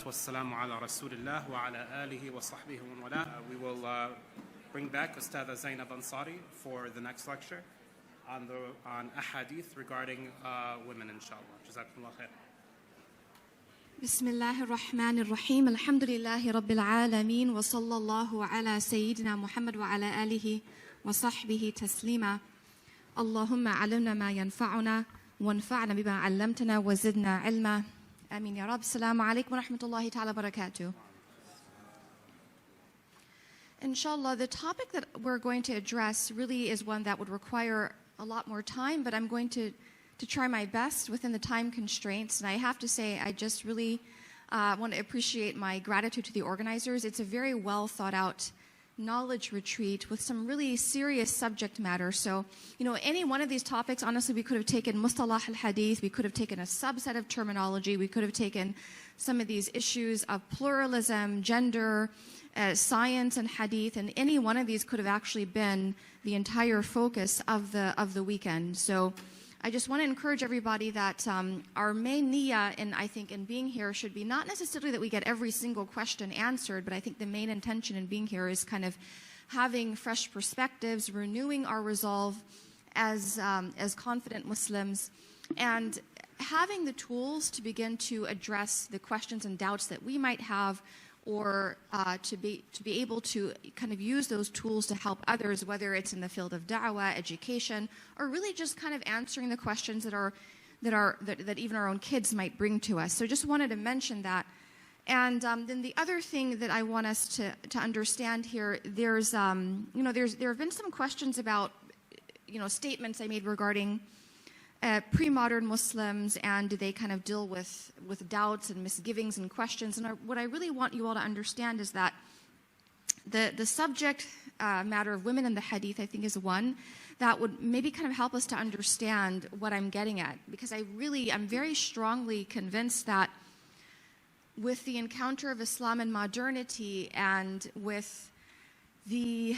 والصلاة والسلام على رسول الله وعلى آله وصحبه ومن والاه. We will bring back Ustadha Zaynab Ansari for the next lecture on a hadith regarding women, inshallah. Jazakumullah khair. بسم الله الرحمن الرحيم الحمد لله رب العالمين وصلى الله على سيدنا محمد وعلى آله وصحبه تسليما اللهم علمنا ما ينفعنا وانفعنا بما علمتنا وزدنا علما آمين يا رب. السلام عليكم ورحمة الله تعالى وبركاته. Inshallah, the topic that we're going to address really is one that would require a lot more time, but I'm going to try my best within the time constraints. And I have to say, I just really want to appreciate my gratitude to the organizers. It's a very well thought out knowledge retreat with some really serious subject matter. So, any one of these topics, honestly, we could have taken mustalah al-hadith, we could have taken a subset of terminology, we could have taken some of these issues of pluralism, gender, science and hadith, and any one of these could have actually been the entire focus of the weekend. So I just want to encourage everybody that our main niyyah in being here should be not necessarily that we get every single question answered, but I think the main intention in being here is kind of having fresh perspectives, renewing our resolve as confident Muslims, and having the tools to begin to address the questions and doubts that we might have, or to be able to kind of use those tools to help others, whether it's in the field of da'wah, education, or really just kind of answering the questions that even our own kids might bring to us. So just wanted to mention that. And then the other thing that I want us to understand here, there have been some questions about statements I made regarding pre-modern Muslims, and do they kind of deal with doubts and misgivings and questions. And what I really want you all to understand is that the subject matter of women in the hadith, I think, is one that would maybe kind of help us to understand what I'm getting at. Because I'm very strongly convinced that with the encounter of Islam and modernity, and with the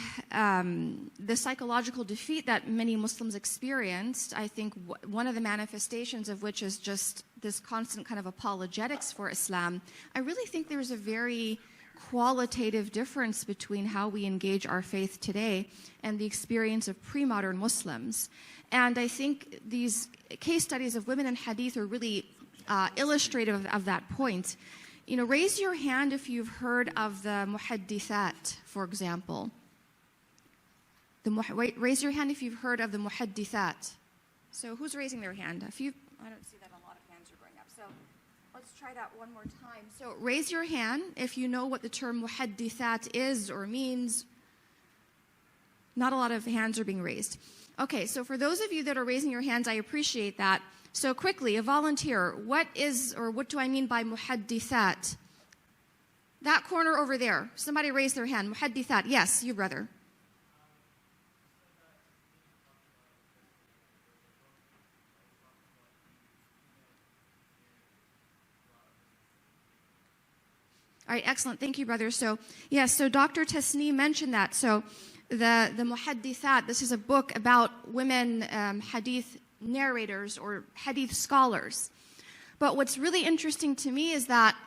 psychological defeat that many Muslims experienced, I think one of the manifestations of which is just this constant kind of apologetics for Islam, I really think there's a very qualitative difference between how we engage our faith today and the experience of pre-modern Muslims. And I think these case studies of women in hadith are really illustrative of that point. Raise your hand if you've heard of the muhaddithat, for example. Raise your hand if you've heard of the muhaddithat. So who's raising their hand? I don't see that a lot of hands are going up. So let's try that one more time. So raise your hand if you know what the term muhaddithat is or means. Not a lot of hands are being raised. Okay, so for those of you that are raising your hands, I appreciate that. So quickly, a volunteer, what do I mean by muhaddithat? That corner over there, somebody raise their hand. Muhaddithat, yes, you brother. All right, excellent, thank you brother. So yes, so Dr. Tasneem mentioned that. So the muhaddithat, this is a book about women hadith narrators or hadith scholars. But what's really interesting to me is that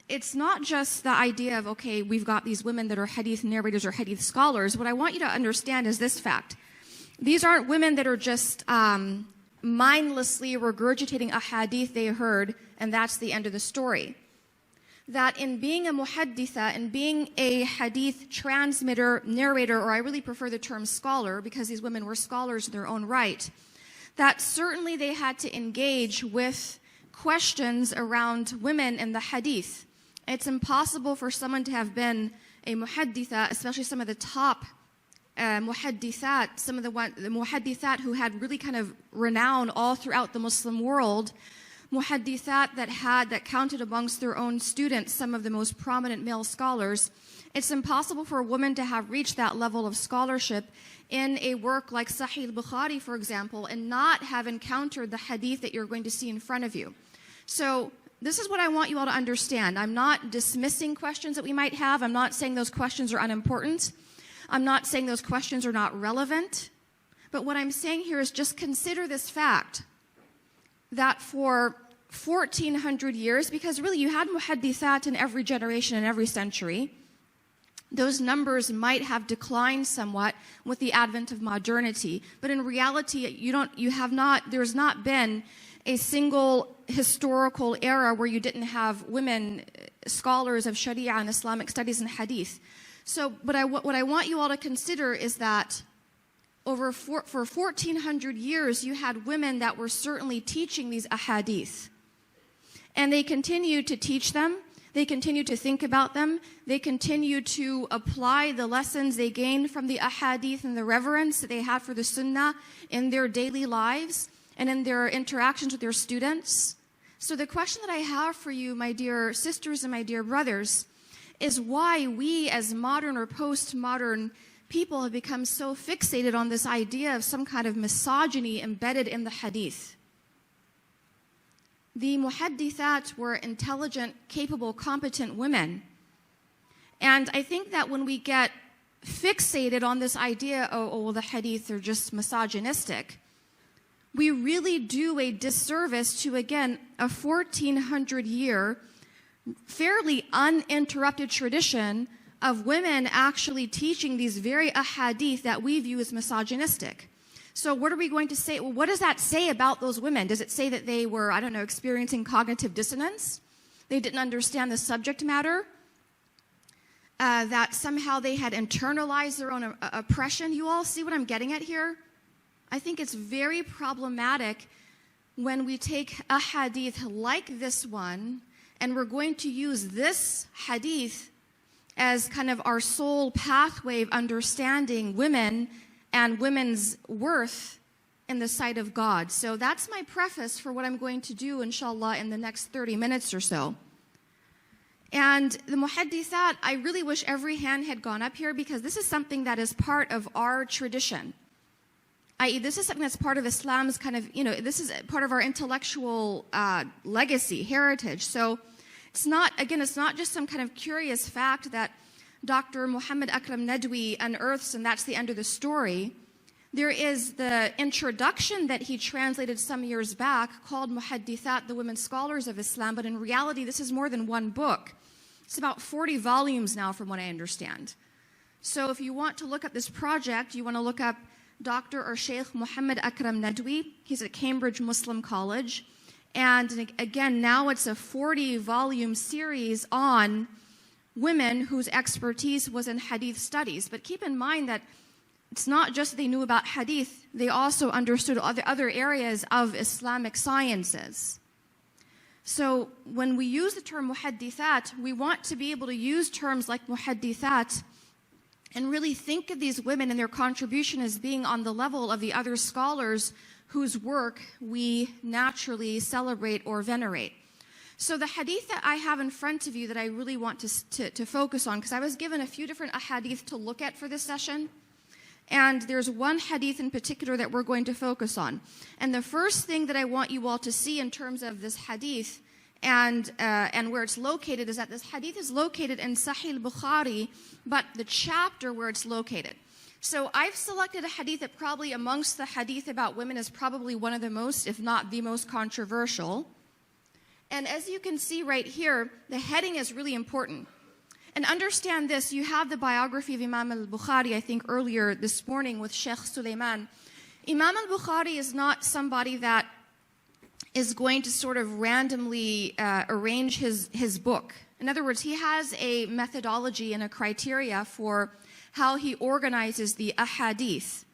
it's not just the idea of, okay, we've got these women that are hadith narrators or hadith scholars. What I want you to understand is this fact. These aren't women that are just mindlessly regurgitating a hadith they heard and that's the end of the story. That in being a muhadditha and being a hadith transmitter, narrator, or I really prefer the term scholar because these women were scholars in their own right, that certainly they had to engage with questions around women in the hadith. It's impossible for someone to have been a muhadditha, especially some of the top muhaddithat, some of the muhaddithat who had really kind of renown all throughout the Muslim world, muhaddithat that counted amongst their own students some of the most prominent male scholars. It's impossible for a woman to have reached that level of scholarship in a work like Sahih al-Bukhari, for example, and not have encountered the hadith that you're going to see in front of you. So this is what I want you all to understand. I'm not dismissing questions that we might have. I'm not saying those questions are unimportant. I'm not saying those questions are not relevant. But what I'm saying here is just consider this fact, that for 1400 years, because really you had muhaddithat in every generation and every century. Those numbers might have declined somewhat with the advent of modernity, but in reality, there's not been a single historical era where you didn't have women scholars of Sharia and Islamic studies and Hadith. So, what I want you all to consider is that for 1400 years, you had women that were certainly teaching these ahadith. And they continue to teach them. They continue to think about them. They continue to apply the lessons they gained from the ahadith and the reverence that they had for the sunnah in their daily lives and in their interactions with their students. So the question that I have for you, my dear sisters and my dear brothers, is why we as modern or postmodern people have become so fixated on this idea of some kind of misogyny embedded in the hadith. The muhaddithat were intelligent, capable, competent women. And I think that when we get fixated on this idea, well, the hadith are just misogynistic, we really do a disservice to, again, a 1400-year, fairly uninterrupted tradition of women actually teaching these very ahadith that we view as misogynistic. So what are we going to say? Well, what does that say about those women? Does it say that they were, I don't know, experiencing cognitive dissonance? They didn't understand the subject matter? That somehow they had internalized their own oppression? You all see what I'm getting at here? I think it's very problematic when we take a hadith like this one and we're going to use this hadith as kind of our sole pathway of understanding women and women's worth in the sight of God. So that's my preface for what I'm going to do, inshallah, in the next 30 minutes or so. And the muhaddithat, I really wish every hand had gone up here, because this is something that is part of our tradition. I.e., this is something that's part of Islam's kind of, this is part of our intellectual legacy, heritage. So it's not just some kind of curious fact that Dr. Muhammad Akram Nadwi unearths and that's the end of the story. There is the introduction that he translated some years back called Muhaddithat, the Women Scholars of Islam, but in reality this is more than one book. It's about 40 volumes now from what I understand. So if you want to look up this project, you want to look up Dr. or Sheikh Muhammad Akram Nadwi. He's at Cambridge Muslim College. And again, now it's a 40-volume series on women whose expertise was in hadith studies. But keep in mind that it's not just they knew about hadith, they also understood other areas of Islamic sciences. So when we use the term muhaddithat, we want to be able to use terms like muhaddithat and really think of these women and their contribution as being on the level of the other scholars whose work we naturally celebrate or venerate. So the hadith that I have in front of you that I really want to focus on, because I was given a few different ahadith to look at for this session, and there's one hadith in particular that we're going to focus on. And the first thing that I want you all to see in terms of this hadith and where it's located is that this hadith is located in Sahih Bukhari, but the chapter where it's located. So I've selected a hadith that probably amongst the hadith about women is probably one of the most, if not the most controversial. And as you can see right here, the heading is really important. And understand this, you have the biography of Imam al-Bukhari, I think earlier this morning with Sheikh Sulaiman. Imam al-Bukhari is not somebody that is going to sort of randomly arrange his book. In other words, he has a methodology and a criteria for how he organizes the ahadith.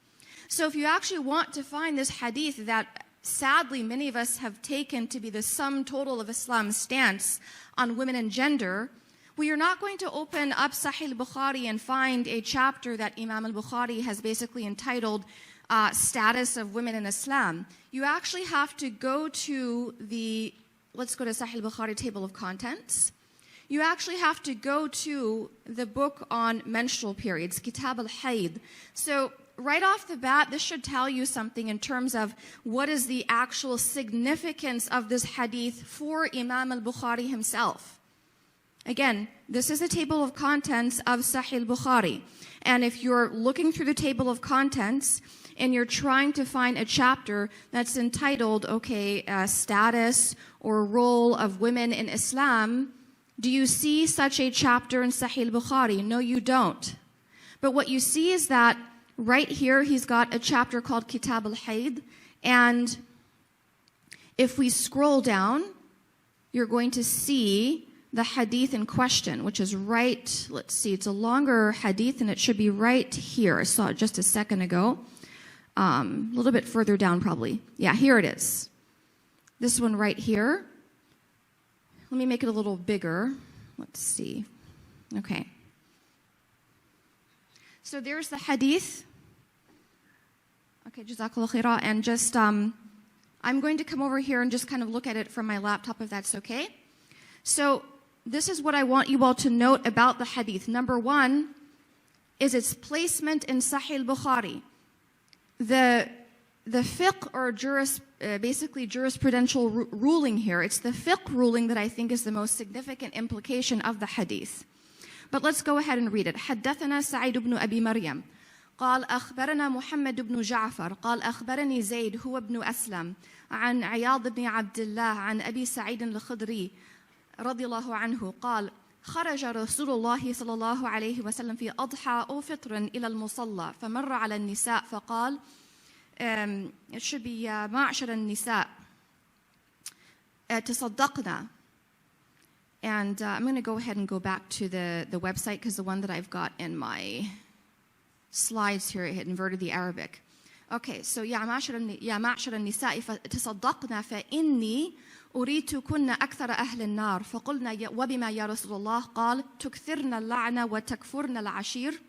So if you actually want to find this hadith that sadly many of us have taken to be the sum total of Islam's stance on women and gender, we are not going to open up Sahih al-Bukhari and find a chapter that Imam al-Bukhari has basically entitled Status of Women in Islam. You actually have to go to let's go to Sahih al-Bukhari table of contents. You actually have to go to the book on menstrual periods, Kitab al-Hayd. So right off the bat, this should tell you something in terms of what is the actual significance of this hadith for Imam al-Bukhari himself. Again, this is a table of contents of Sahih Bukhari. And if you're looking through the table of contents and you're trying to find a chapter that's entitled, status or role of women in Islam, do you see such a chapter in Sahih Bukhari? No, you don't. But what you see is that right here, he's got a chapter called Kitab al-Hayd. And if we scroll down, you're going to see the hadith in question, which is right, let's see, it's a longer hadith and it should be right here. I saw it just a second ago. A little bit further down probably. Yeah, here it is. This one right here. Let me make it a little bigger. Let's see. Okay. So there's the hadith. Okay, Jazakallah khairah. And just, I'm going to come over here and just kind of look at it from my laptop if that's okay. So this is what I want you all to note about the hadith. Number one is its placement in Sahih Bukhari. The fiqh or basically jurisprudential ruling here, it's the fiqh ruling that I think is the most significant implication of the hadith. But let's go ahead and read it. حدثنا سعيد بن أبي مريم قال أخبرنا محمد بن جعفر قال أخبرني زيد هو ابن أسلم عن عياض بن عبد الله عن أبي سعيد الخدري رضي الله عنه قال خرج رسول الله صلى الله عليه وسلم في أضحى أو فطر إلى المصلى فمر على النساء فقال it should be معشر النساء تصدقنا. And I'm going to go ahead and go back to the website because the one that I've got in my slides here, it had inverted the Arabic. Okay, so يا معشر النساء تصدقنا فإني أريتكن أكثر أهل النار فقلنا وبما يا رسول الله قال تكثرن اللعنة وتكفرن العشير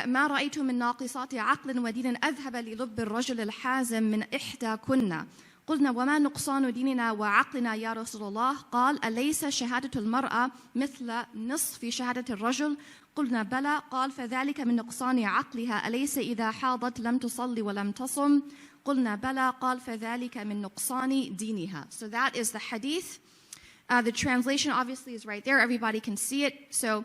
ما رأيت من ناقصات عقل ودين أذهب للب الرجل الحازم من إحداكن قلنا وما نقصان ديننا وعقلنا يا رسول الله قال أليس شهادة المرأة مثل نصف شهادة الرجل قلنا بلى قال فذلك من نقصان عقلها أليس إذا حاضت لم تصلي ولم تصم قلنا بلى قال فذلك من نقصان دينها. So that is the hadith. The translation obviously is right there. Everybody can see it. So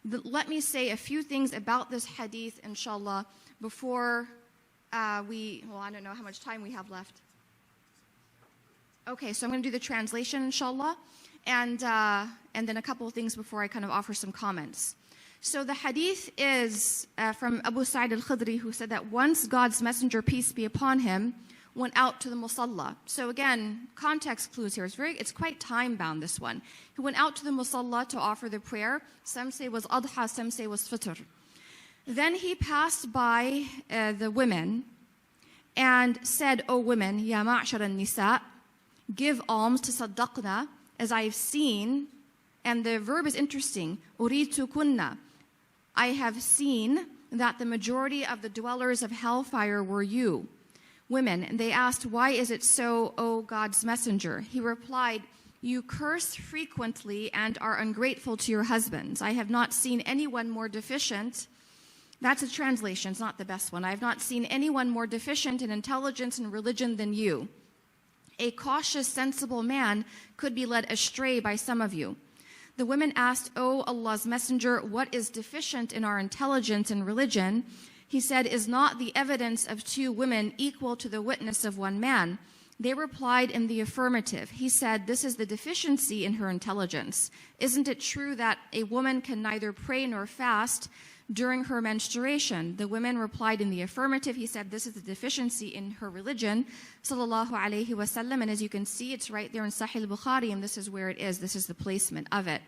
let me say a few things about this hadith, inshallah, before I don't know how much time we have left. Okay, so I'm going to do the translation, inshallah, and then a couple of things before I kind of offer some comments. So the hadith is from Abu Sa'id al-Khudri, who said that once God's messenger, peace be upon him, went out to the musalla. So again, context clues here. It's quite time-bound, this one. He went out to the musalla to offer the prayer. Some say it was adha, some say it was fitr. Then he passed by the women and said, O women, ya ma'shar al-nisa, give alms to saddaqna, as I have seen. And the verb is interesting. Uritu kunna. I have seen that the majority of the dwellers of hellfire were you, women. And they asked, why is it so, O God's messenger? He replied, you curse frequently and are ungrateful to your husbands. I have not seen anyone more deficient. That's a translation, it's not the best one. I have not seen anyone more deficient in intelligence and religion than you. A cautious, sensible man could be led astray by some of you. The women asked, O Allah's messenger, what is deficient in our intelligence and religion? He said, is not the evidence of two women equal to the witness of one man? They replied in the affirmative. He said, this is the deficiency in her intelligence. Isn't it true that a woman can neither pray nor fast during her menstruation? The women replied in the affirmative. He said, this is the deficiency in her religion, sallallahu alayhi wasallam. And as you can see, it's right there in Sahih Bukhari, and this is where it is. This is the placement of it.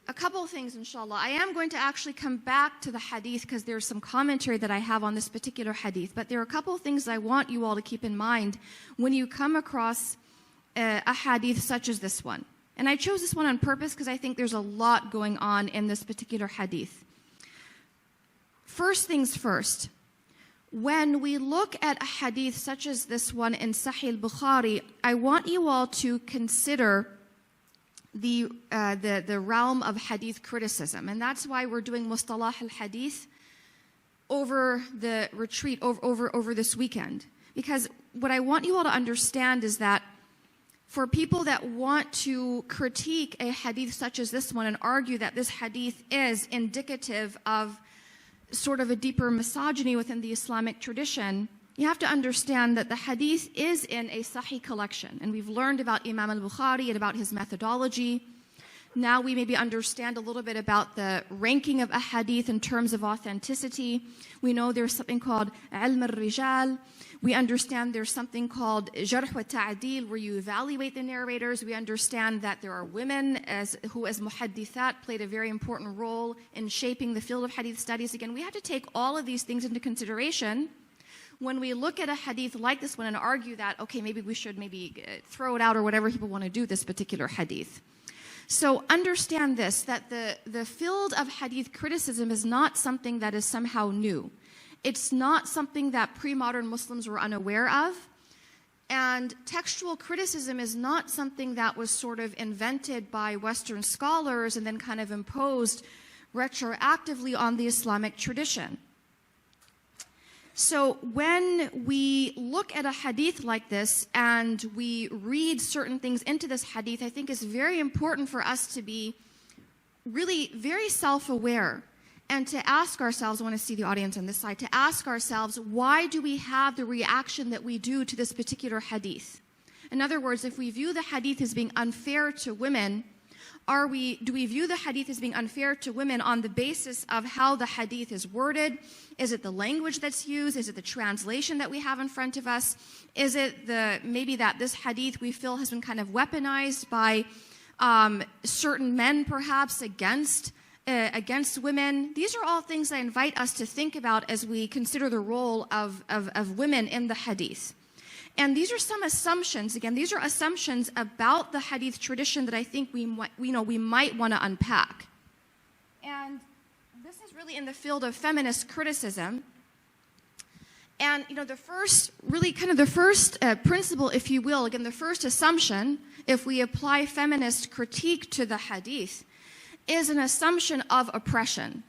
A couple of things, inshallah. I am going to actually come back to the hadith because there's some commentary that I have on this particular hadith. But there are a couple of things I want you all to keep in mind when you come across a hadith such as this one. And I chose this one on purpose because I think there's a lot going on in this particular hadith. First things first, when we look at a hadith such as this one in Sahih Bukhari, I want you all to consider the realm of hadith criticism. And that's why we're doing Mustalah al-Hadith over the retreat, over this weekend. Because what I want you all to understand is that for people that want to critique a hadith such as this one and argue that this hadith is indicative of sort of a deeper misogyny within the Islamic tradition, you have to understand that the hadith is in a Sahih collection. And we've learned about Imam al-Bukhari and about his methodology. Now we maybe understand a little bit about the ranking of a hadith in terms of authenticity. We know there's something called ilm al-rijal. We understand there's something called jarh wa ta'dil, where you evaluate the narrators. We understand that there are women who as muhaddithat played a very important role in shaping the field of hadith studies. Again, we have to take all of these things into consideration when we look at a hadith like this one and argue that, okay, maybe we should throw it out or whatever people want to do this particular hadith. So understand this, that the field of hadith criticism is not something that is somehow new. It's not something that pre-modern Muslims were unaware of. And textual criticism is not something that was sort of invented by Western scholars and then kind of imposed retroactively on the Islamic tradition. So when we look at a hadith like this and we read certain things into this hadith, I think it's very important for us to be really very self-aware and to ask ourselves, I want to see the audience on this side, to ask ourselves, why do we have the reaction that we do to this particular hadith? In other words, if we view the hadith as being unfair to women, do we view the hadith as being unfair to women on the basis of how the hadith is worded? Is it the language that's used? Is it the translation that we have in front of us? Is it maybe that this hadith we feel has been kind of weaponized by certain men perhaps against women? These are all things I invite us to think about as we consider the role of women in the hadith. And these are some assumptions. Again, these are assumptions about the hadith tradition that I think we might want to unpack. And this is really in the field of feminist criticism. And the first principle, if you will, again, the first assumption, if we apply feminist critique to the hadith, is an assumption of oppression.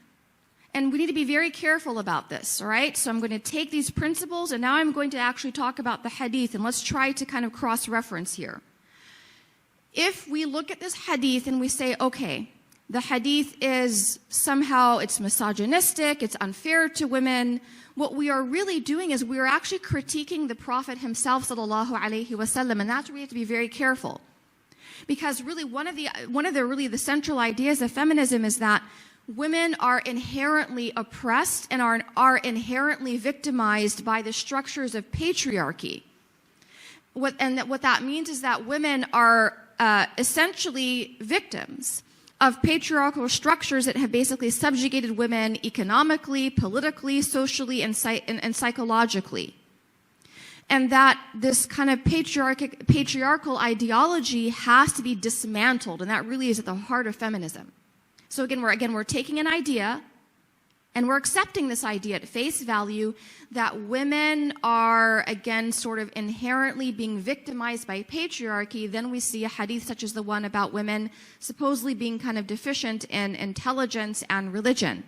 And we need to be very careful about this, all right? So I'm going to take these principles, and now I'm going to actually talk about the hadith, and let's try to kind of cross-reference here. If we look at this hadith and we say, okay, the hadith is somehow, it's misogynistic, it's unfair to women, what we are really doing is we are actually critiquing the Prophet himself, sallallahu alaihi wasallam, and that's where we have to be very careful. Because really one of the central ideas of feminism is that women are inherently oppressed and are inherently victimized by the structures of patriarchy. What that means is that women are essentially victims of patriarchal structures that have basically subjugated women economically, politically, socially, and psychologically. And that this kind of patriarchal ideology has to be dismantled, and that really is at the heart of feminism. So again, we're taking an idea, and we're accepting this idea at face value that women are, again, sort of inherently being victimized by patriarchy. Then we see a hadith such as the one about women supposedly being kind of deficient in intelligence and religion.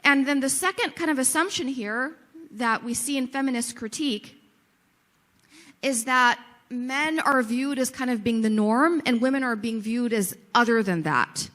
And then the second kind of assumption here that we see in feminist critique is that men are viewed as kind of being the norm and women are being viewed as other than that.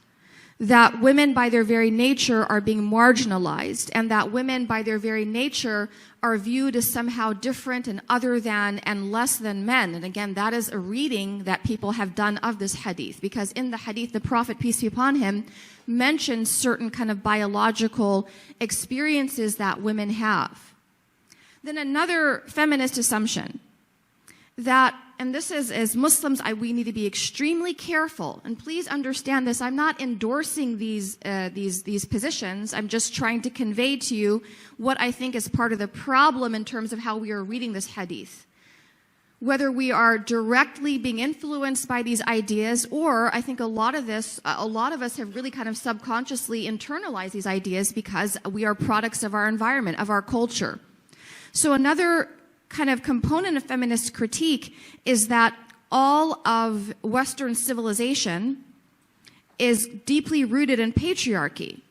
That women by their very nature are being marginalized, and that women by their very nature are viewed as somehow different and other than and less than men. And again, that is a reading that people have done of this hadith, because in the hadith, the Prophet, peace be upon him, mentions certain kind of biological experiences that women have. Then another feminist assumption that, and this is, as Muslims, we need to be extremely careful. And please understand this, I'm not endorsing these positions. I'm just trying to convey to you what I think is part of the problem in terms of how we are reading this hadith. Whether we are directly being influenced by these ideas, or I think a lot of us have really kind of subconsciously internalized these ideas because we are products of our environment, of our culture. So another kind of component of feminist critique is that all of Western civilization is deeply rooted in patriarchy.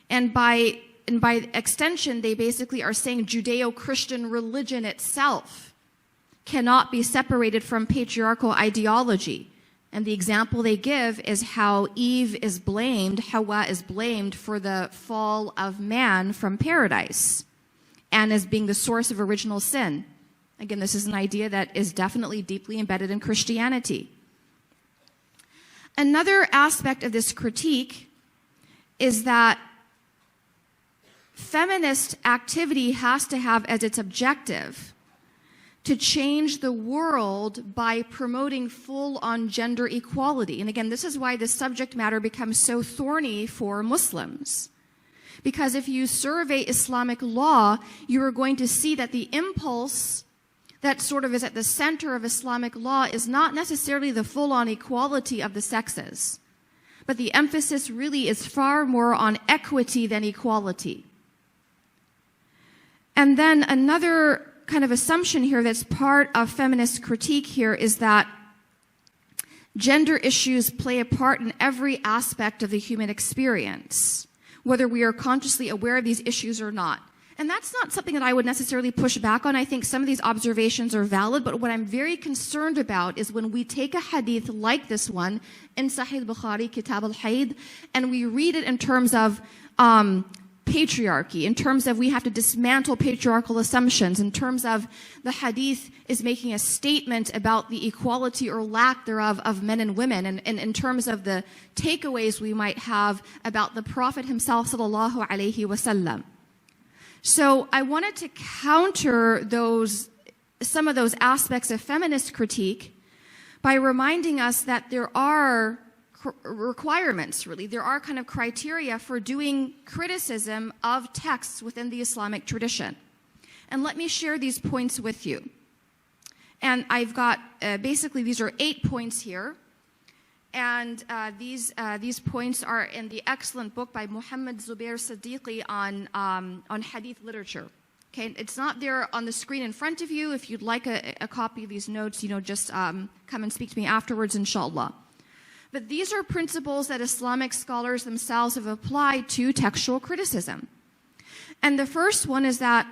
And by extension, they basically are saying Judeo-Christian religion itself cannot be separated from patriarchal ideology. And the example they give is how Eve is blamed, Hawa is blamed for the fall of man from paradise and as being the source of original sin. Again, this is an idea that is definitely deeply embedded in Christianity. Another aspect of this critique is that feminist activity has to have as its objective to change the world by promoting full-on gender equality. And again, this is why the subject matter becomes so thorny for Muslims. Because if you survey Islamic law, you are going to see that the impulse that sort of is at the center of Islamic law is not necessarily the full-on equality of the sexes, but the emphasis really is far more on equity than equality. And then another kind of assumption here that's part of feminist critique here is that gender issues play a part in every aspect of the human experience, whether we are consciously aware of these issues or not. And that's not something that I would necessarily push back on. I think some of these observations are valid, but what I'm very concerned about is when we take a hadith like this one in Sahih Bukhari, Kitab al-Hayd, and we read it in terms of patriarchy, in terms of we have to dismantle patriarchal assumptions, in terms of the hadith is making a statement about the equality or lack thereof of men and women, and in terms of the takeaways we might have about the Prophet himself, sallallahu alaihi wasallam. So I wanted to counter some of those aspects of feminist critique by reminding us that there are requirements, really. There are kind of criteria for doing criticism of texts within the Islamic tradition. And let me share these points with you. And I've got, basically, these are 8 points here. And these points are in the excellent book by Muhammad Zubair Siddiqui on hadith literature. Okay, it's not there on the screen in front of you. If you'd like a copy of these notes, just come and speak to me afterwards, inshallah. But these are principles that Islamic scholars themselves have applied to textual criticism. And the first one is that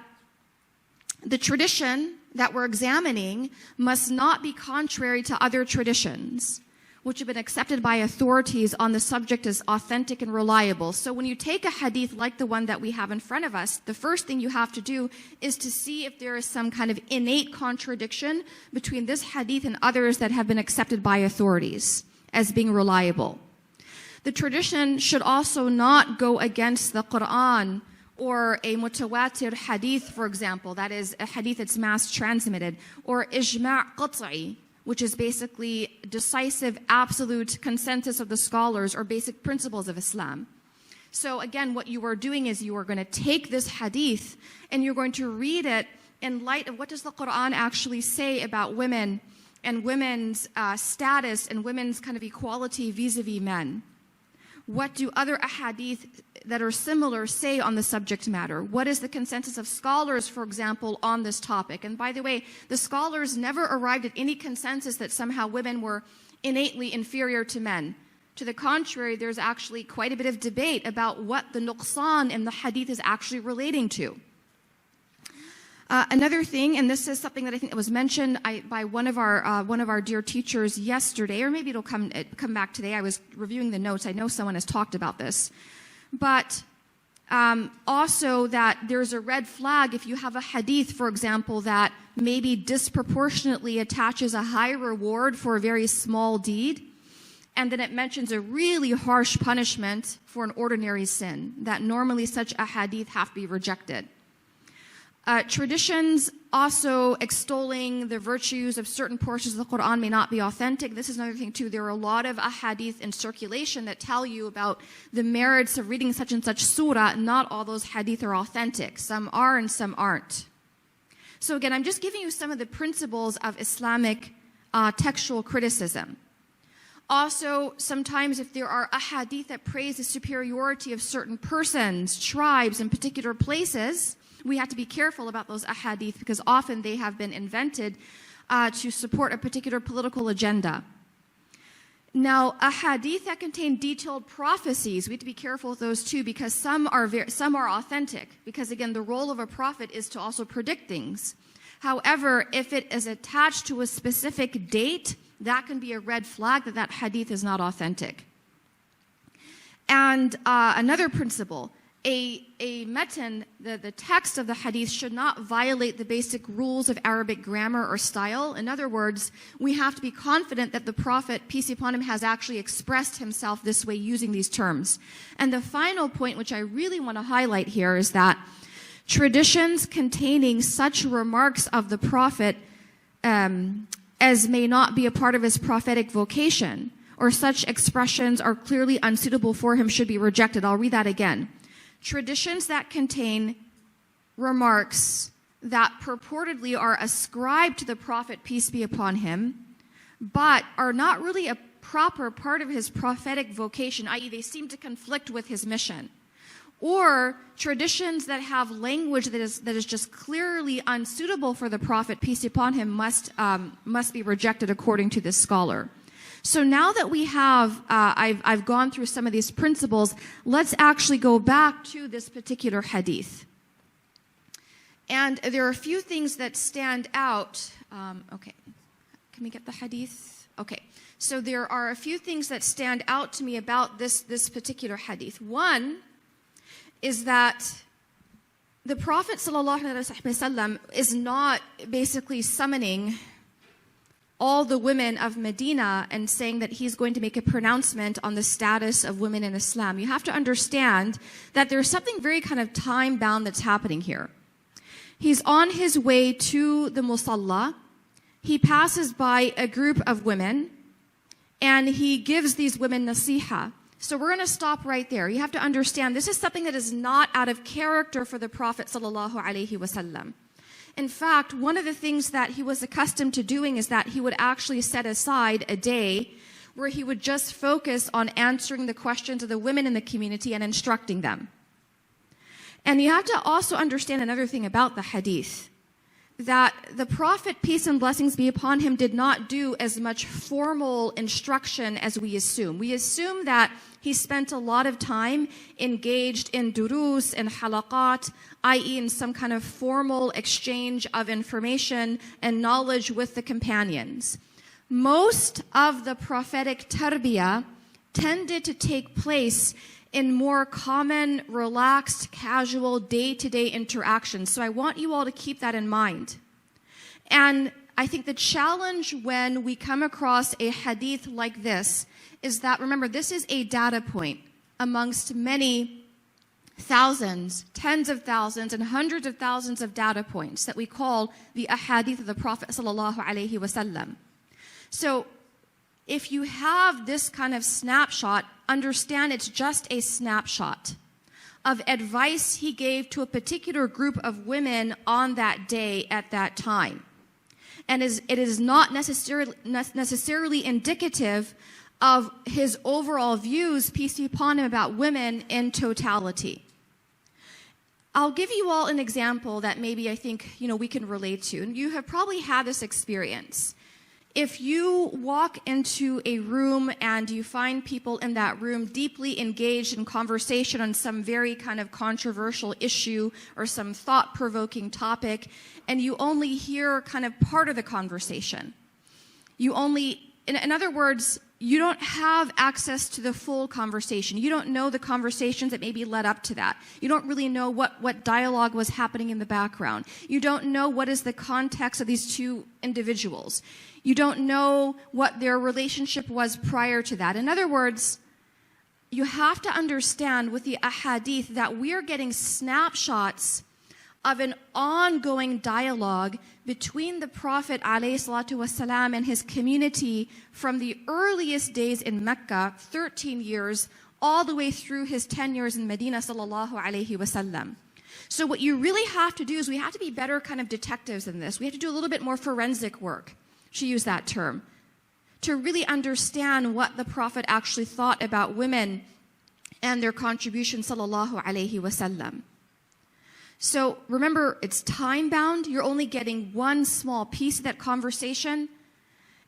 the tradition that we're examining must not be contrary to other traditions which have been accepted by authorities on the subject as authentic and reliable. So when you take a hadith like the one that we have in front of us, the first thing you have to do is to see if there is some kind of innate contradiction between this hadith and others that have been accepted by authorities as being reliable. The tradition should also not go against the Quran or a mutawatir hadith, for example, that is a hadith that's mass transmitted, or ijma' qat'i, which is basically decisive, absolute consensus of the scholars or basic principles of Islam. So again, what you are doing is you are going to take this hadith and you're going to read it in light of what does the Quran actually say about women and women's status and women's kind of equality vis-a-vis men. What do other ahadith that are similar say on the subject matter? What is the consensus of scholars, for example, on this topic? And by the way, the scholars never arrived at any consensus that somehow women were innately inferior to men. To the contrary, there's actually quite a bit of debate about what the nuqsan in the hadith is actually relating to. Another thing, and this is something that I think was mentioned by one of our dear teachers yesterday, or maybe it'll come back today. I was reviewing the notes. I know someone has talked about this. But also that there's a red flag if you have a hadith, for example, that maybe disproportionately attaches a high reward for a very small deed, and then it mentions a really harsh punishment for an ordinary sin, that normally such a hadith have to be rejected. Traditions also extolling the virtues of certain portions of the Quran may not be authentic. This is another thing too. There are a lot of ahadith in circulation that tell you about the merits of reading such and such surah. Not all those hadith are authentic. Some are and some aren't. So again, I'm just giving you some of the principles of Islamic textual criticism. Also, sometimes if there are ahadith that praise the superiority of certain persons, tribes, in particular places, we have to be careful about those ahadith because often they have been invented to support a particular political agenda. Now, ahadith that contain detailed prophecies, we have to be careful with those too because some are authentic. Because again, the role of a prophet is to also predict things. However, if it is attached to a specific date, that can be a red flag that that hadith is not authentic. And another principle, a metan, the text of the hadith, should not violate the basic rules of Arabic grammar or style. In other words, we have to be confident that the Prophet, peace be upon him, has actually expressed himself this way using these terms. And the final point, which I really want to highlight here, is that traditions containing such remarks of the Prophet as may not be a part of his prophetic vocation, or such expressions are clearly unsuitable for him, should be rejected. I'll read that again. Traditions that contain remarks that purportedly are ascribed to the Prophet, peace be upon him, but are not really a proper part of his prophetic vocation, i.e. they seem to conflict with his mission. Or traditions that have language that is just clearly unsuitable for the Prophet, peace be upon him, must be rejected according to this scholar. So now that we have, I've gone through some of these principles, let's actually go back to this particular hadith. And there are a few things that stand out. Okay, can we get the hadith? Okay, so there are a few things that stand out to me about this particular hadith. One is that the Prophet ﷺ is not basically summoning all the women of Medina and saying that he's going to make a pronouncement on the status of women in Islam. You have to understand that there's something very kind of time-bound that's happening here. He's on his way to the Musalla. He passes by a group of women, and he gives these women nasiha. So we're going to stop right there. You have to understand this is something that is not out of character for the Prophet sallallahu alaihi wasallam. In fact, one of the things that he was accustomed to doing is that he would actually set aside a day where he would just focus on answering the questions of the women in the community and instructing them. And you have to also understand another thing about the hadith, that the Prophet, peace and blessings be upon him, did not do as much formal instruction as we assume. We assume that he spent a lot of time engaged in durus and halaqat, i.e. in some kind of formal exchange of information and knowledge with the companions. Most of the prophetic tarbiyah tended to take place in more common, relaxed, casual, day-to-day interactions. So I want you all to keep that in mind. And I think the challenge when we come across a hadith like this is that, remember, this is a data point amongst many thousands, tens of thousands, and hundreds of thousands of data points that we call the ahadith of the Prophet sallallahu alaihi wasallam. So if you have this kind of snapshot, understand it's just a snapshot of advice he gave to a particular group of women on that day at that time. And it is not necessarily indicative of his overall views, peace be upon him, about women in totality. I'll give you all an example that maybe I think we can relate to. And you have probably had this experience. If you walk into a room and you find people in that room deeply engaged in conversation on some very kind of controversial issue or some thought-provoking topic, and you only hear kind of part of the conversation, in other words, you don't have access to the full conversation. You don't know the conversations that maybe led up to that. You don't really know what dialogue was happening in the background. You don't know what is the context of these two individuals. You don't know what their relationship was prior to that. In other words, you have to understand with the ahadith that we are getting snapshots of an ongoing dialogue between the Prophet ﷺ and his community from the earliest days in Mecca, 13 years, all the way through his 10 years in Medina sallallahu alaihi wasallam. So what you really have to do is we have to be better kind of detectives in this. We have to do a little bit more forensic work, to use that term, to really understand what the Prophet actually thought about women and their contribution sallallahu alaihi wasallam. So remember, it's time-bound. You're only getting one small piece of that conversation.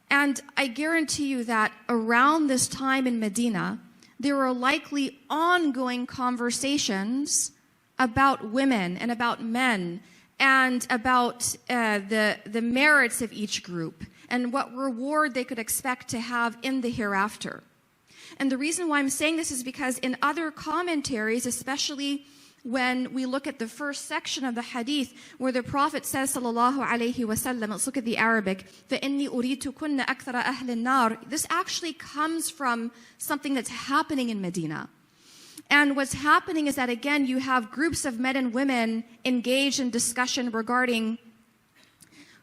And I guarantee you that around this time in Medina, there were likely ongoing conversations about women and about men and about the merits of each group and what reward they could expect to have in the hereafter. And the reason why I'm saying this is because in other commentaries, especially when we look at the first section of the hadith where the Prophet says, sallallahu alayhi wasallam, let's look at the Arabic, فَإِنِّي أُرِيتُكُنَّ أَكْثَرَ أَهْلِ النَّارِ. This actually comes from something that's happening in Medina. And what's happening is that, again, you have groups of men and women engaged in discussion regarding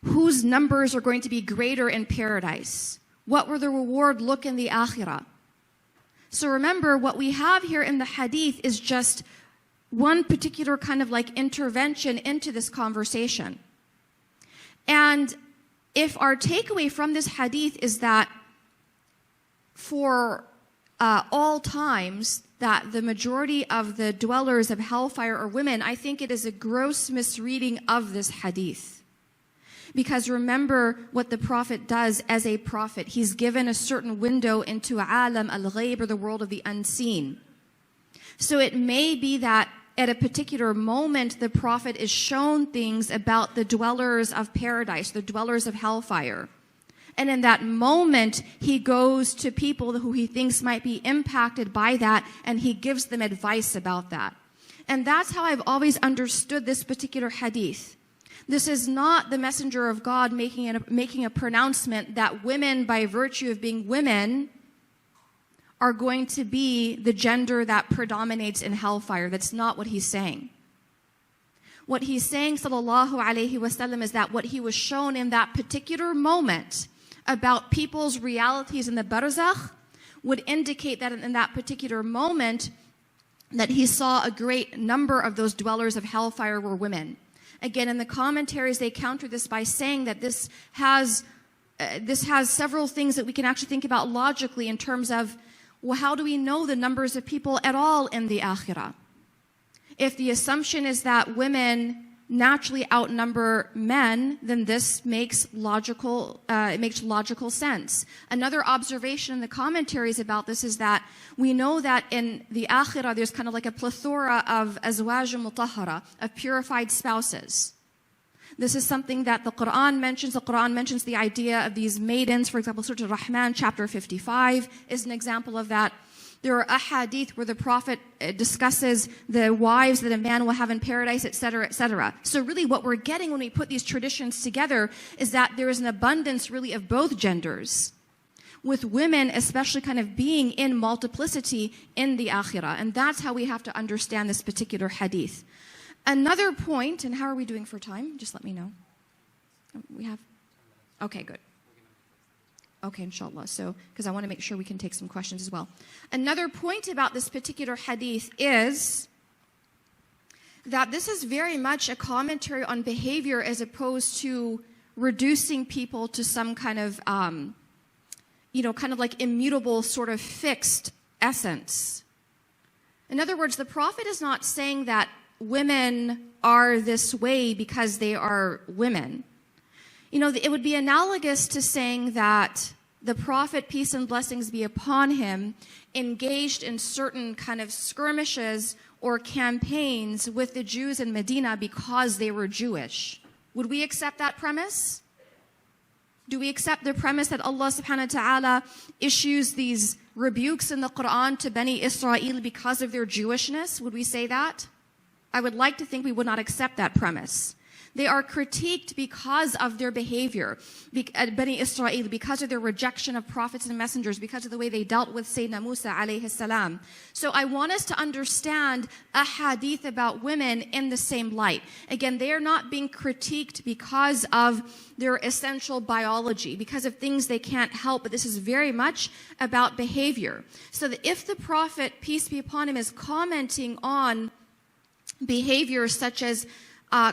whose numbers are going to be greater in paradise. What will the reward look in the akhirah? So remember, what we have here in the hadith is just one particular kind of like intervention into this conversation. And if our takeaway from this hadith is that for all times, that the majority of the dwellers of hellfire are women, I think it is a gross misreading of this hadith. Because remember what the Prophet does as a prophet. He's given a certain window into alam al-ghayb, or the world of the unseen. So it may be that at a particular moment, the Prophet is shown things about the dwellers of paradise, the dwellers of hellfire. And in that moment, he goes to people who he thinks might be impacted by that, and he gives them advice about that. And that's how I've always understood this particular hadith. This is not the messenger of God making a pronouncement that women, by virtue of being women, are going to be the gender that predominates in hellfire. That's not what he's saying. What he's saying, sallallahu alayhi wasallam, is that what he was shown in that particular moment about people's realities in the barzakh would indicate that in that particular moment that he saw a great number of those dwellers of hellfire were women. Again, in the commentaries, they counter this by saying that this has several things that we can actually think about logically in terms of, well, how do we know the numbers of people at all in the akhirah? If the assumption is that women naturally outnumber men, then this makes logical sense. Another observation in the commentaries about this is that we know that in the akhirah there's kind of like a plethora of azwaj mutahhara, of purified spouses. This is something that the Quran mentions. The Quran mentions the idea of these maidens. For example, Surah Al-Rahman, chapter 55 is an example of that. There are ahadith where the Prophet discusses the wives that a man will have in paradise, etc., etc. So really what we're getting when we put these traditions together is that there is an abundance really of both genders, with women especially kind of being in multiplicity in the akhirah. And that's how we have to understand this particular hadith. Another point, and how are we doing for time? Just let me know. We have? Okay, good. Okay, inshallah. So, because I want to make sure we can take some questions as well. Another point about this particular hadith is that this is very much a commentary on behavior as opposed to reducing people to some kind of, kind of like immutable sort of fixed essence. In other words, the Prophet is not saying that women are this way because they are women. It would be analogous to saying that the Prophet, peace and blessings be upon him, engaged in certain kind of skirmishes or campaigns with the Jews in Medina because they were Jewish. Would we accept that premise? Do we accept the premise that Allah subhanahu wa ta'ala issues these rebukes in the Quran to Bani Israel because of their Jewishness? Would we say that? I would like to think we would not accept that premise. They are critiqued because of their behavior, Bani Israel, because of their rejection of prophets and messengers, because of the way they dealt with Sayyidina Musa alayhi salam. So I want us to understand a hadith about women in the same light. Again, they are not being critiqued because of their essential biology, because of things they can't help, but this is very much about behavior. So that if the Prophet, peace be upon him, is commenting on behavior such as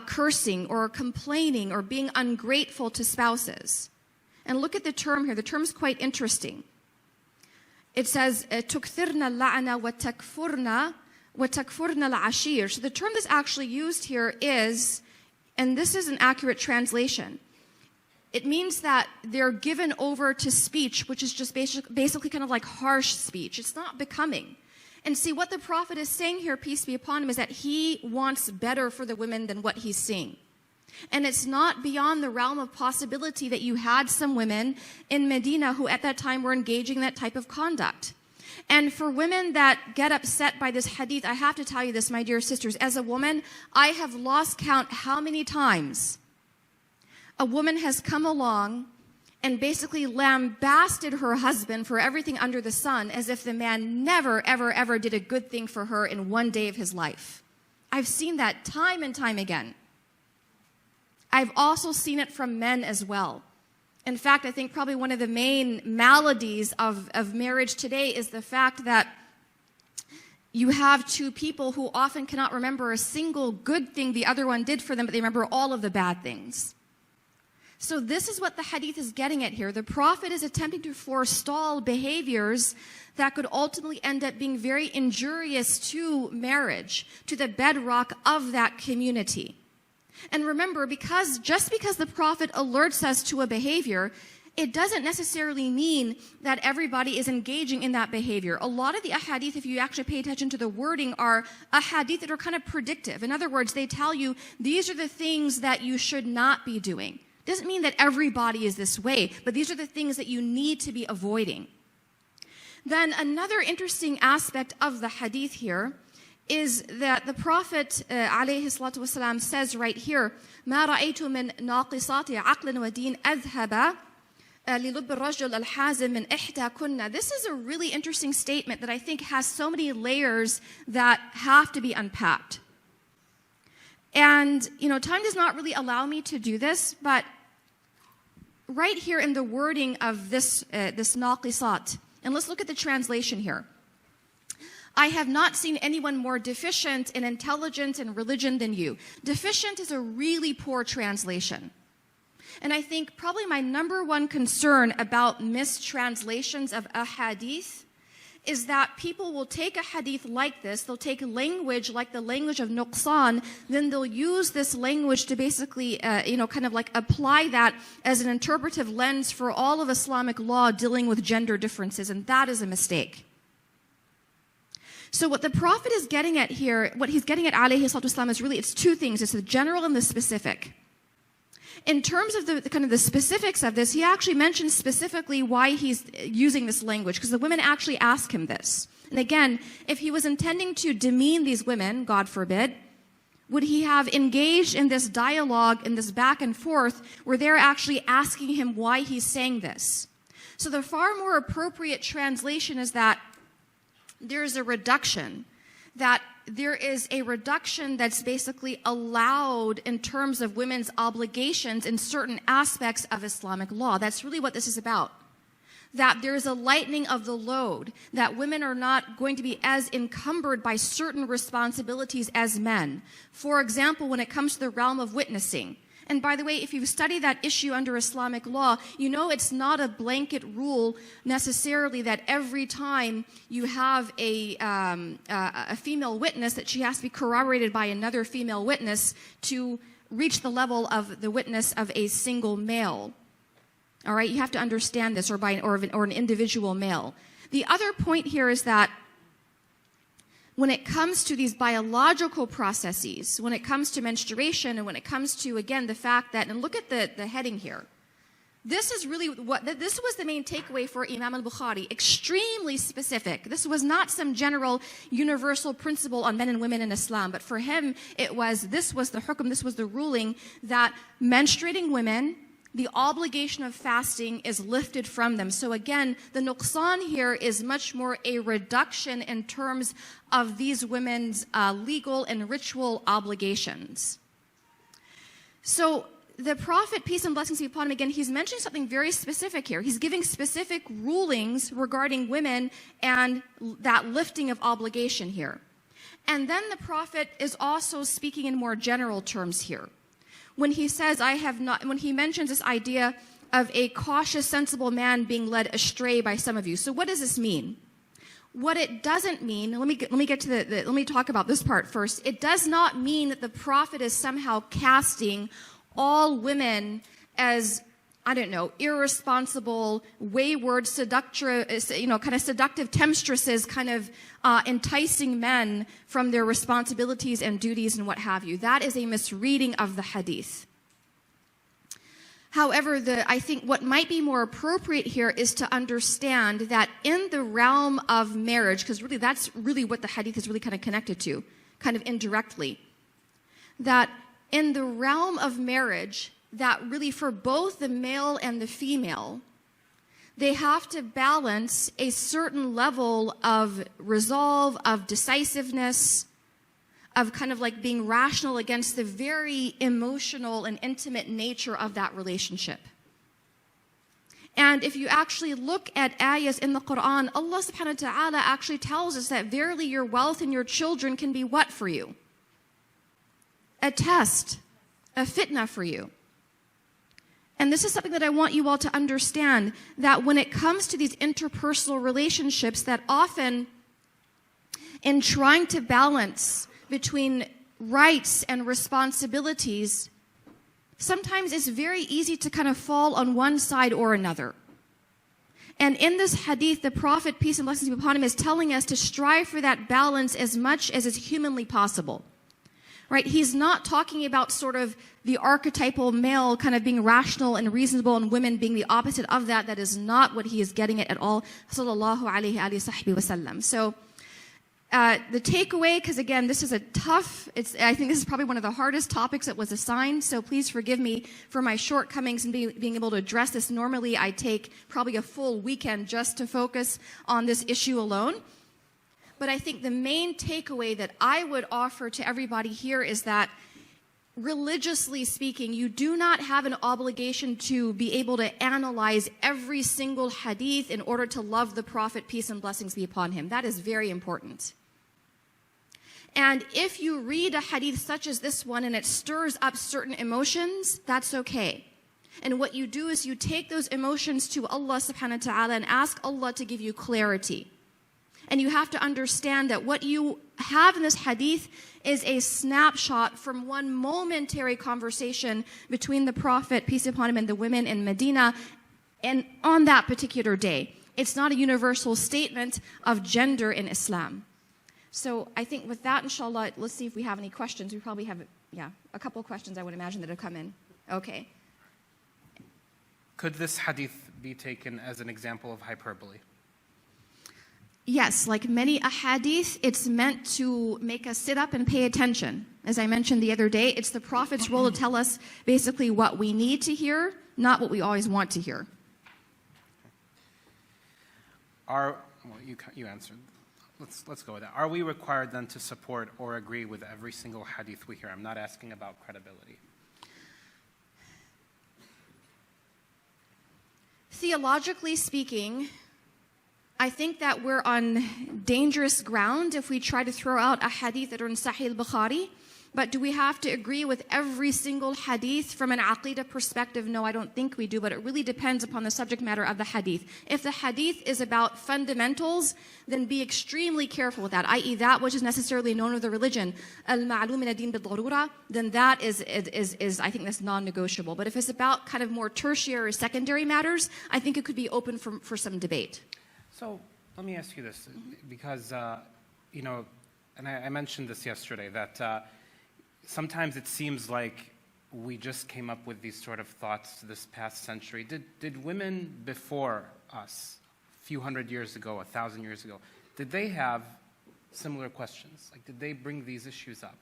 cursing or complaining or being ungrateful to spouses. And look at the term here. The term is quite interesting. It says, تُكْثِرْنَا اللَّعْنَ وَتَكْفُرْنَا الْعَشِيرِ. So the term that's actually used here is, and this is an accurate translation, it means that they're given over to speech, which is just basically kind of like harsh speech. It's not becoming. And see, what the Prophet is saying here, peace be upon him, is that he wants better for the women than what he's seeing. And it's not beyond the realm of possibility that you had some women in Medina who at that time were engaging in that type of conduct. And for women that get upset by this hadith, I have to tell you this, my dear sisters. As a woman, I have lost count how many times a woman has come along and basically lambasted her husband for everything under the sun as if the man never, ever, ever did a good thing for her in one day of his life. I've seen that time and time again. I've also seen it from men as well. In fact, I think probably one of the main maladies of marriage today is the fact that you have two people who often cannot remember a single good thing the other one did for them, but they remember all of the bad things. So this is what the hadith is getting at here. The Prophet is attempting to forestall behaviors that could ultimately end up being very injurious to marriage, to the bedrock of that community. And remember, just because the Prophet alerts us to a behavior, it doesn't necessarily mean that everybody is engaging in that behavior. A lot of the ahadith, if you actually pay attention to the wording, are ahadith that are kind of predictive. In other words, they tell you these are the things that you should not be doing. Doesn't mean that everybody is this way, but these are the things that you need to be avoiding. Then another interesting aspect of the hadith here is that the Prophet ﷺ says right here, مَا رَأَيْتُ مِنْ نَاقِصَاتِ عَقْلٍ وَدِينٍ أَذْهَبَ لِلُبِّ الرَّجُلِ الْحَازِمِ مِنْ إِحْدَى كُنَّ. This is a really interesting statement that I think has so many layers that have to be unpacked. And, time does not really allow me to do this, but right here in the wording of this naqisat, and let's look at the translation here. I have not seen anyone more deficient in intelligence and religion than you. Deficient is a really poor translation. And I think probably my number one concern about mistranslations of a hadith is that people will take a hadith like this, they'll take language like the language of nuqsan, then they'll use this language to basically, kind of like apply that as an interpretive lens for all of Islamic law dealing with gender differences, and that is a mistake. So what the Prophet is getting at here, what he's getting at alayhi salatu wasalam, is really, it's two things. It's the general and the specific. In terms of the kind of the specifics of this, he actually mentions specifically why he's using this language, because the women actually ask him this. And again, if he was intending to demean these women, God forbid, would he have engaged in this dialogue, in this back and forth, where they're actually asking him why he's saying this? So the far more appropriate translation is that there's a reduction, that's basically allowed in terms of women's obligations in certain aspects of Islamic law. That's really what this is about. That there's a lightening of the load, that women are not going to be as encumbered by certain responsibilities as men. For example, when it comes to the realm of witnessing. And by the way, if you study that issue under Islamic law, you know it's not a blanket rule necessarily that every time you have a female witness that she has to be corroborated by another female witness to reach the level of the witness of a single male. All right, you have to understand this, or an individual male. The other point here is that when it comes to these biological processes, when it comes to menstruation, and when it comes to, again, the fact that, and look at the heading here. This is really this was the main takeaway for Imam al-Bukhari, extremely specific. This was not some general universal principle on men and women in Islam, but for him, this was the hukm, this was the ruling that menstruating women, the obligation of fasting is lifted from them. So again, the nuqsan here is much more a reduction in terms of these women's legal and ritual obligations. So the Prophet, peace and blessings be upon him, again, he's mentioning something very specific here. He's giving specific rulings regarding women and that lifting of obligation here. And then the Prophet is also speaking in more general terms here. When he says, when he mentions this idea of a cautious, sensible man being led astray by some of you. So what does this mean? What it doesn't mean, let me talk about this part first. It does not mean that the Prophet is somehow casting all women as, irresponsible, wayward, seductive temptresses, enticing men from their responsibilities and duties and what have you. That is a misreading of the hadith. However, I think what might be more appropriate here is to understand that in the realm of marriage, because really that's really what the hadith is really kind of connected to, kind of indirectly, that in the realm of marriage, that really for both the male and the female, they have to balance a certain level of resolve, of decisiveness, of kind of like being rational against the very emotional and intimate nature of that relationship. And if you actually look at ayahs in the Quran, Allah subhanahu wa ta'ala actually tells us that verily your wealth and your children can be what for you? A test, a fitna for you. And this is something that I want you all to understand, that when it comes to these interpersonal relationships, that often in trying to balance between rights and responsibilities, sometimes it's very easy to kind of fall on one side or another. And in this hadith, the Prophet, peace and blessings be upon him, is telling us to strive for that balance as much as is humanly possible. Right? He's not talking about sort of the archetypal male kind of being rational and reasonable and women being the opposite of that. That is not what he is getting at all. Sallallahu alayhi wa sallam. So the takeaway, because again, this is a tough, I think this is probably one of the hardest topics that was assigned, so please forgive me for my shortcomings in being able to address this. Normally, I take probably a full weekend just to focus on this issue alone. But I think the main takeaway that I would offer to everybody here is that, religiously speaking, you do not have an obligation to be able to analyze every single hadith in order to love the Prophet, peace and blessings be upon him. That is very important. And if you read a hadith such as this one and it stirs up certain emotions, that's okay. And what you do is you take those emotions to Allah subhanahu wa ta'ala and ask Allah to give you clarity. And you have to understand that what you have in this hadith is a snapshot from one momentary conversation between the Prophet, peace upon him, and the women in Medina, and on that particular day. It's not a universal statement of gender in Islam. So I think with that, inshallah, let's see if we have any questions. We probably have, a couple of questions I would imagine that have come in. Okay. Could this hadith be taken as an example of hyperbole? Yes, like many ahadith, it's meant to make us sit up and pay attention. As I mentioned the other day, it's the Prophet's role to tell us basically what we need to hear, not what we always want to hear. You answered. Let's go with that. Are we required then to support or agree with every single hadith we hear? I'm not asking about credibility. Theologically speaking, I think that we're on dangerous ground if we try to throw out a hadith that are in Sahih al-Bukhari. But do we have to agree with every single hadith from an aqidah perspective? No, I don't think we do, but it really depends upon the subject matter of the hadith. If the hadith is about fundamentals, then be extremely careful with that, i.e. that which is necessarily known of the religion, al-ma'lum min ad-din bil-darura, then that is I think that's non-negotiable. But if it's about kind of more tertiary or secondary matters, I think it could be open for some debate. So let me ask you this, because, and I mentioned this yesterday, that sometimes it seems like we just came up with these sort of thoughts this past century. Did women before us, a few hundred years ago, 1,000 years ago, did they have similar questions? Like, did they bring these issues up?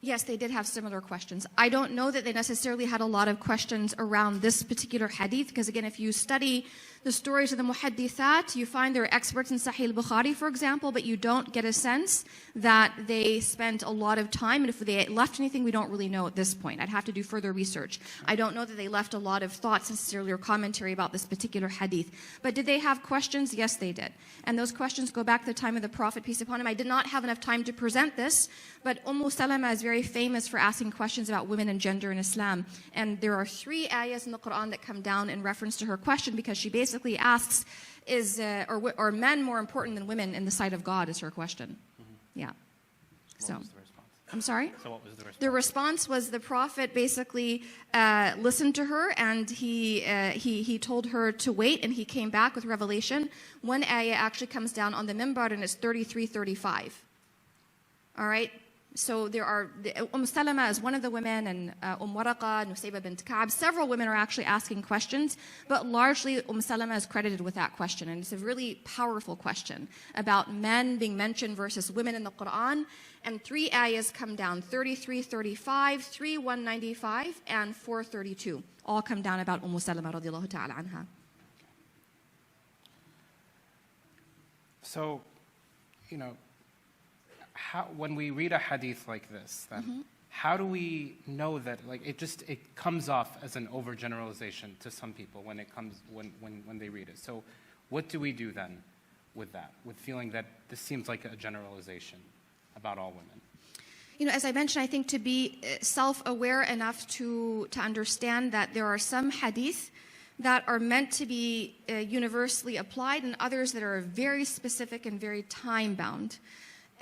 Yes, they did have similar questions. I don't know that they necessarily had a lot of questions around this particular hadith, because again, if you study the stories of the muhaddithat, you find they're experts in Sahih al-Bukhari, for example, but you don't get a sense that they spent a lot of time, and if they left anything, we don't really know at this point. I'd have to do further research. I don't know that they left a lot of thoughts necessarily or commentary about this particular hadith. But did they have questions? Yes, they did. And those questions go back to the time of the Prophet, peace upon him. I did not have enough time to present this, but Salama is very famous for asking questions about women and gender in Islam. And there are 3 ayahs in the Quran that come down in reference to her question, because she basically asks, are men more important than women in the sight of God, is her question. Yeah. What was the response? I'm sorry? So what was the response? The response was the Prophet basically listened to her, and he told her to wait, and he came back with revelation. One ayah actually comes down on the mimbar, and it's 33:35. All right? So there are, Salama is one of the women, and Waraqa, Nusayba bint Ka'b, several women are actually asking questions, but largely Salama is credited with that question. And it's a really powerful question about men being mentioned versus women in the Quran. And 3 ayahs come down, 33, 35, 3, 195, and 432. All come down about Salama radiallahu ta'ala anha. So, when we read a hadith like this, then how do we know that, like, it comes off as an overgeneralization to some people when they read it? So what do we do then with that, with feeling that this seems like a generalization about all women? As I mentioned, I think to be self-aware enough to understand that there are some hadith that are meant to be universally applied and others that are very specific and very time-bound.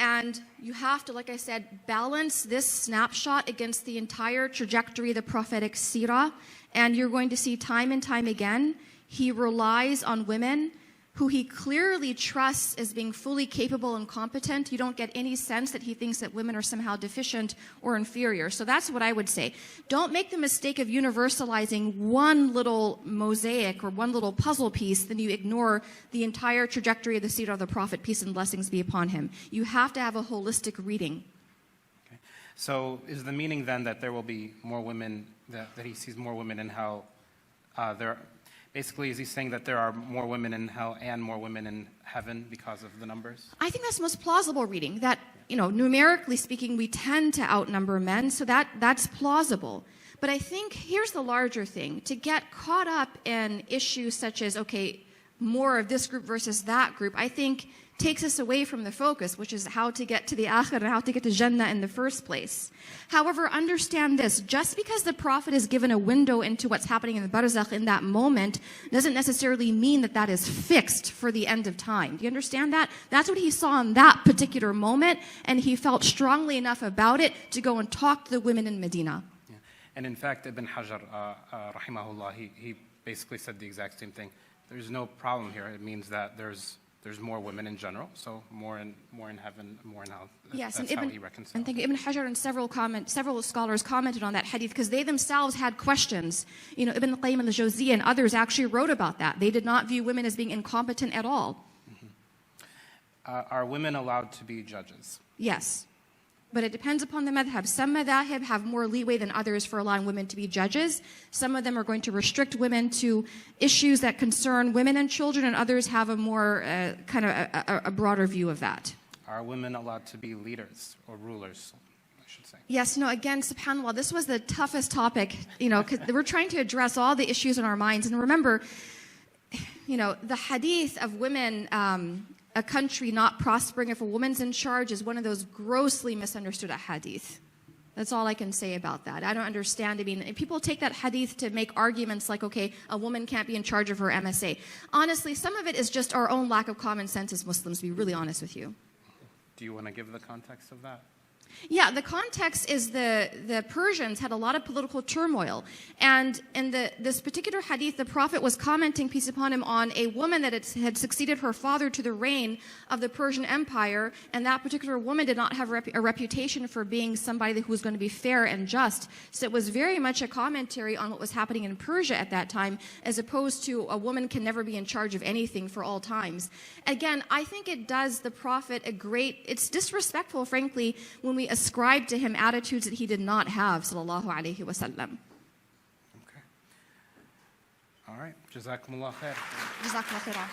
And you have to, like I said, balance this snapshot against the entire trajectory of the prophetic seerah. And you're going to see time and time again, he relies on women who he clearly trusts as being fully capable and competent. You don't get any sense that he thinks that women are somehow deficient or inferior. So that's what I would say. Don't make the mistake of universalizing one little mosaic or one little puzzle piece, then you ignore the entire trajectory of the seerah of the Prophet, peace and blessings be upon him. You have to have a holistic reading. Okay. So is the meaning then that there will be more women, that he sees more women in hell? Basically, is he saying that there are more women in hell and more women in heaven because of the numbers? I think that's the most plausible reading. That, numerically speaking, we tend to outnumber men, so that's plausible. But I think here's the larger thing. To get caught up in issues such as, okay, more of this group versus that group, I think takes us away from the focus, which is how to get to the akhirah and how to get to Jannah in the first place. However, understand this, just because the Prophet is given a window into what's happening in the barzakh in that moment doesn't necessarily mean that that is fixed for the end of time. Do you understand that? That's what he saw in that particular moment, and he felt strongly enough about it to go and talk to the women in Medina. Yeah. And in fact, Ibn Hajar, rahimahullah, he basically said the exact same thing. There's no problem here. It means that there's more women in general, so more in heaven, more in hell. Yes, that's and how he reconciled. And thank you. Ibn Hajar and several scholars commented on that hadith because they themselves had questions. Ibn Qayyim al-Jawziyya and others actually wrote about that. They did not view women as being incompetent at all. Are women allowed to be judges? Yes. But it depends upon the madhab. Some madhahib have more leeway than others for allowing women to be judges. Some of them are going to restrict women to issues that concern women and children, and others have a more a broader view of that. Are women allowed to be leaders or rulers, I should say? Yes, again, subhanAllah, this was the toughest topic, because we're trying to address all the issues in our minds. And remember, the hadith of women, a country not prospering if a woman's in charge is one of those grossly misunderstood hadith. That's all I can say about that. I don't understand. I mean, people take that hadith to make arguments like, okay, a woman can't be in charge of her MSA. Honestly, some of it is just our own lack of common sense as Muslims, to be really honest with you. Do you want to give the context of that? Yeah, the context is the Persians had a lot of political turmoil. And in this particular hadith, the Prophet was commenting, peace upon him, on a woman that had succeeded her father to the reign of the Persian Empire. And that particular woman did not have a reputation for being somebody who was going to be fair and just. So it was very much a commentary on what was happening in Persia at that time, as opposed to a woman can never be in charge of anything for all times. Again, I think it does the Prophet it's disrespectful, frankly, when we ascribe to him attitudes that he did not have, sallallahu alayhi wa sallam. Okay. All right. Jazakumullah khair. Jazakallah khairan.